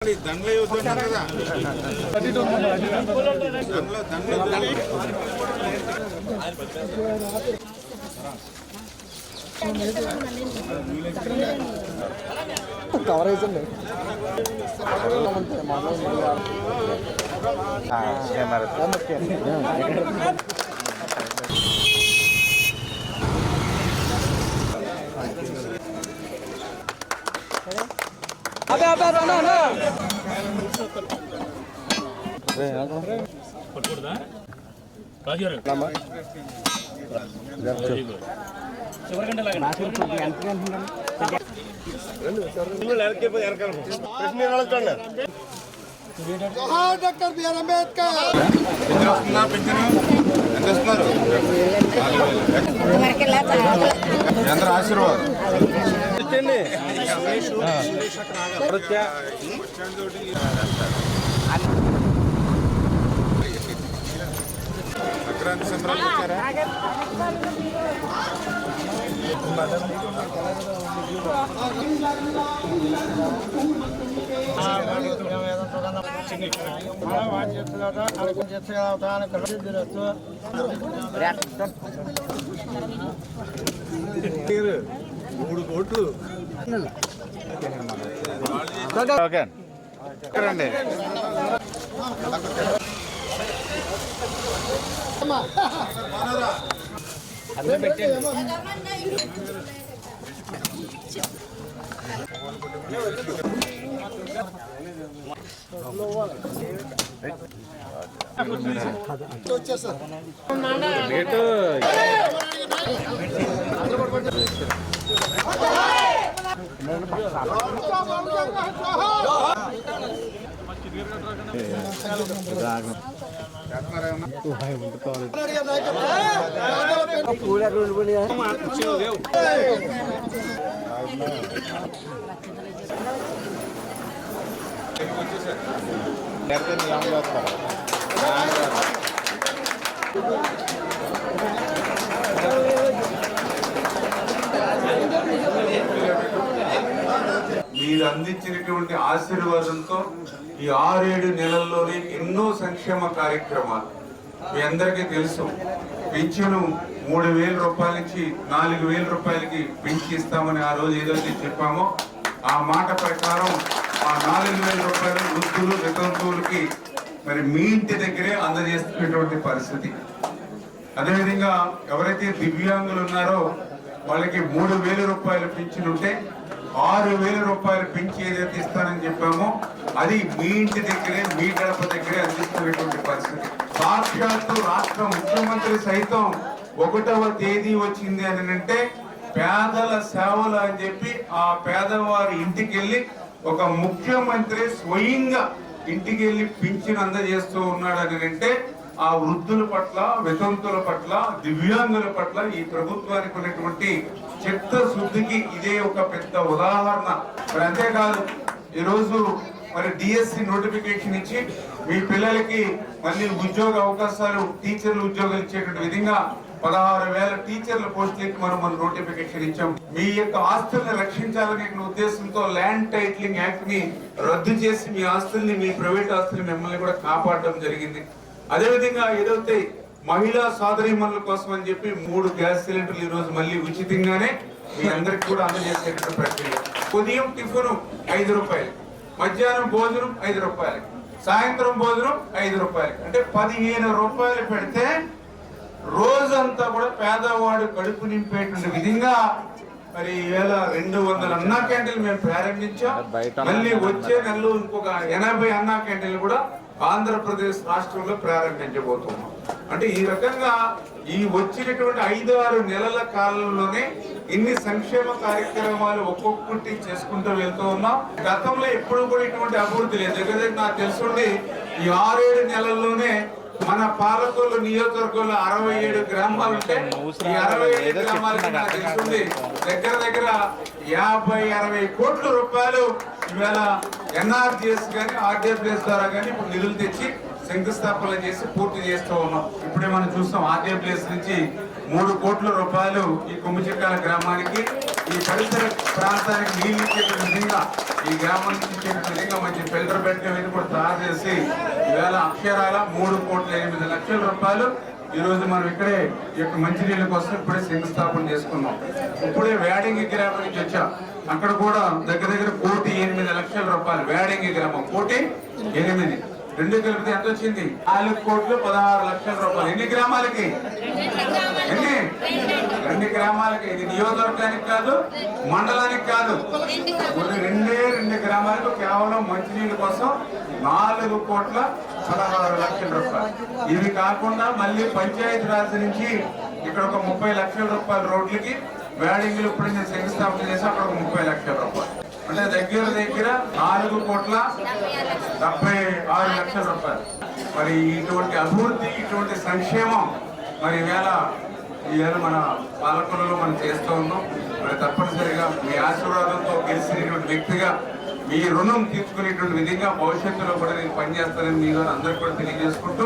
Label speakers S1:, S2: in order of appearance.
S1: దండలు అవుతున్నారు కదా
S2: కవరేజ్ అండి అదే అదే డాక్టర్ బిఆర్ అంబేద్కర్
S1: అందరూ ఆశీర్వాదం సంక్రాంతి సంబరాలు వచ్చారా మూడు కోట్లు ఓకే రండి మీరు అందించినటువంటి ఆశీర్వాదంతో ఈ 6-7 నెలల్లోనే ఎన్నో సంక్షేమ కార్యక్రమాలు మీ అందరికీ తెలుసు. పింఛను 3,000 రూపాయల నుంచి 4,000 రూపాయలకి పెంచి ఇస్తామని ఆ రోజు ఏదైతే చెప్పామో ఆ మాట ప్రకారం ఆ 4,000 రూపాయల వృద్ధులు వితంతువులకి మరి మీ ఇంటి దగ్గరే అందజేస్తున్నటువంటి పరిస్థితి. అదేవిధంగా ఎవరైతే దివ్యాంగులు ఉన్నారో వాళ్ళకి 3,000 రూపాయలు పింఛనుంటే 6,000 రూపాయలు పెంచి ఏదైతే ఇస్తానని చెప్పామో అది మీ ఇంటి దగ్గరే మీ గడప దగ్గరే అందిస్తున్నటువంటి పరిస్థితి. సాక్షాత్తు రాష్ట్ర ముఖ్యమంత్రి సైతం 1వ తేదీ వచ్చింది అని అంటే పేదల సేవలు అని చెప్పి ఆ పేదవారి ఇంటికి వెళ్ళి ఒక ముఖ్యమంత్రి స్వయంగా ఇంటికి వెళ్ళి పింఛను అందజేస్తూ ఉన్నాడు అని అంటే ఆ వృద్ధుల పట్ల వితంతుల పట్ల దివ్యాంగుల పట్ల ఈ ప్రభుత్వానికి ఉన్నటువంటి చిత్తశుద్ధికి ఇదే ఒక పెద్ద ఉదాహరణ. మరి అంతేకాదు ఈరోజు మరి డిఎస్సి నోటిఫికేషన్ ఇచ్చి మీ పిల్లలకి మళ్ళీ ఉద్యోగ అవకాశాలు టీచర్లు ఉద్యోగాలు ఇచ్చేటువంటి విధంగా 16,000 టీచర్ల పోస్టులకి మనం నోటిఫికేషన్ ఇచ్చాం. మీ యొక్క ఆస్తుల్ని రక్షించాలనే ఉద్దేశంతో ల్యాండ్ టైటిలింగ్ యాక్ట్ ని రద్దు చేసి మీ ఆస్తుల్ని మీ ప్రైవేట్ ఆస్తుల్ని మిమ్మల్ని కూడా కాపాడడం జరిగింది. అదేవిధంగా ఏదైతే మహిళా సోదరీమణుల కోసం అని చెప్పి 3 గ్యాస్ సిలిండర్లు ఈ రోజు మళ్ళీ ఉచితంగానే మీ అందరికి కూడా అందజేసేటువంటి ప్రక్రియ. ఉదయం టిఫిన్ 5 రూపాయలు, మధ్యాహ్నం భోజనం 5 రూపాయలు, సాయంత్రం భోజనం 5 రూపాయలు, అంటే 15 రూపాయలు పెడితే రోజంతా కూడా పేదవాడు కడుపు నింపేటువంటి విధంగా మరి 200 అన్నా క్యాంటీన్లు మేము ప్రారంభించాం. మళ్ళీ వచ్చే నెలలో ఇంకొక 80 అన్నా క్యాంటీన్లు కూడా ఆంధ్రప్రదేశ్ రాష్ట్రంలో ప్రారంభించబోతున్నాం. అంటే ఈ రకంగా ఈ వచ్చినటువంటి 5-6 నెలల కాలంలోనే ఇన్ని సంక్షేమ కార్యక్రమాలు ఒక్కొక్కటి చేసుకుంటూ వెళ్తూ ఉన్నాం. గతంలో ఎప్పుడు కూడా ఇటువంటి అభివృద్ధి లేదు. దగ్గర నాకు తెలుసుండి ఈ 6-7 నెలల్లోనే మన పాలకొల్లు నియోజకవర్గంలో 67 గ్రామాలు ఉంటే ఈ 67 గ్రామాలకి నాకు తెలుసుంది దగ్గర 50-60 కోట్ల రూపాయలు ఇవాళ ఎన్ఆర్జిఎస్ కానీ ఆర్డబ్ల్యూఎస్ ద్వారా కానీ ఇప్పుడు నిధులు తెచ్చి శంకుస్థాపన చేసి పూర్తి చేస్తూ ఉన్నాం. ఇప్పుడే మనం చూస్తాం ఆర్డబ్ల్యూఎస్ నుంచి 3 కోట్ల రూపాయలు ఈ కొమ్మిచెక్కాల గ్రామానికి ఈ పరిసర ప్రాంతానికి నీళ్ళు ఇచ్చేటువంటి విధంగా ఈ గ్రామం నుంచి ఇచ్చేటువంటి విధంగా మంచి ఫిల్టర్ బెడ్ ఇది కూడా తయారు చేసి ఈవేళ అక్షరాల 3,8,00,000 రూపాయలు ఈ రోజు మనం ఇక్కడే ఈ యొక్క మంచినీళ్ళ కోసం ఇప్పుడే శంకుస్థాపన చేసుకున్నాం. ఇప్పుడే వేడంగి గ్రామం నుంచి వచ్చాం. అక్కడ కూడా దగ్గర 1,08,00,000 రూపాయలు వేడంగి గ్రామం 1,08,00,000 రెండు కలిపితే ఎంత వచ్చింది? 4,16,00,000 రూపాయలు. ఎన్ని గ్రామాలకి? ఎన్ని? 2 గ్రామాలకి. ఇది నియోజకవర్గానికి కాదు, మండలానికి కాదు, రెండు గ్రామాలకు కేవలం మంచినీళ్ళ కోసం 4,16,00,000 రూపాయలు. ఇవి కాకుండా మళ్ళీ పంచాయతీ రాజ్ నుంచి ఇక్కడ ఒక 30 లక్షల రూపాయల రోడ్లకి వేడింగ్లు ఇప్పుడు నేను శంకుస్థాపన చేసి అక్కడ ఒక 30 లక్షల రూపాయలు. అంటే దగ్గర 4,76,00,000 రూపాయలు. మరి ఇటువంటి అభివృద్ధి, ఇటువంటి సంక్షేమం మరి ఈవేళ మన పాలకులలో మనం చేస్తూ ఉన్నాం. మరి తప్పనిసరిగా మీ ఆశీర్వాదంతో గెలిచినటువంటి వ్యక్తిగా మీ రుణం తీర్చుకునేటువంటి విధంగా భవిష్యత్తులో కూడా నేను పనిచేస్తానని మీ అందరికీ కూడా తెలియజేసుకుంటూ